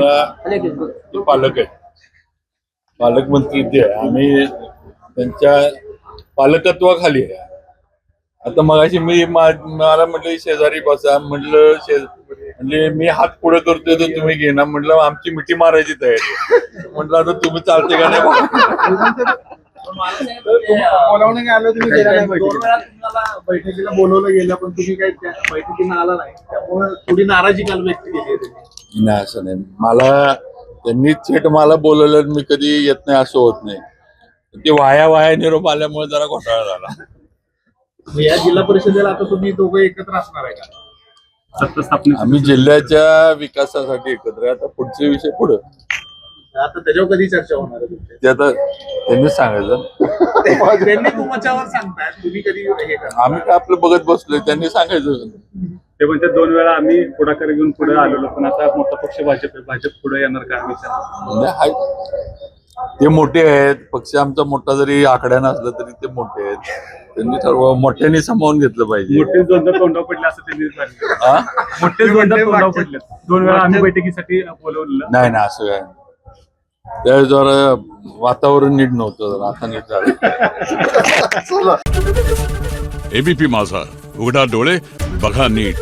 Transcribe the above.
ते पालक आहेत, पालकमंत्री ते आहे. आम्ही त्यांच्या पालकत्वाखाली आहे. आता मगाशी मला म्हटलं शेजारी बसा, म्हणजे मी हात पुढे करतोय तर तुम्ही घेणार, म्हटलं आमची मिठी मारायची तयारी. म्हटलं आता तुम्ही चालते का नाही. बोलावणं आलं, तुम्ही गेला नाही बैठकीला बोलवलं गेलं, पण तुम्ही काही त्या बैठकीला आला नाही, त्यामुळे थोडी नाराजी काल व्यक्त केली आहे त्यांनी. नाही असं नाही, मला त्यांनी थेट मला बोलवलं, मी कधी येत नाही असं होत नाही. ते वाया निरोप आल्यामुळे जरा घोटाळा झाला. या जिल्हा परिषदेला आता तुम्ही दोघं एकत्र असणार आहे का? आम्ही जिल्ह्याच्या विकासासाठी एकत्र आहे. आता पुढचे विषय पुढे, आता त्याच्यावर कधी चर्चा होणार आहे तुमची? ते आता त्यांनीच सांगायचं. त्यांनी तुमच्यावर सांगताय, तुम्ही कधी हे करा. आम्ही काय आपलं बघत बसलोय, त्यांनी सांगायचं. ते म्हणजे 2 वेळा आम्ही पुढाकार घेऊन पुढे आलेलो, पण आता मोठा पक्ष भाजप आहे, भाजप पुढे येणार का विचार? ते मोठे आहेत, पक्ष आमचा मोठा जरी आकड्या नसला तरी ते मोठे आहेत. त्यांनी ठरवा, मोठ्यांनी सामावून घेतलं पाहिजे. मोठे दोनदा तोंडावर पडले असं त्यांनी सांगितलं. मोठे दोनदा तोंडावर पडले, 2 वेळा आम्ही बैठकीसाठी बोलवलेलं. नाही ना, असं काय त्यावेळेस जरा वातावरण नीट नव्हतं, जरा आता नीट झालं. एबीपी माझा, उघडा डोळे बघा नीट.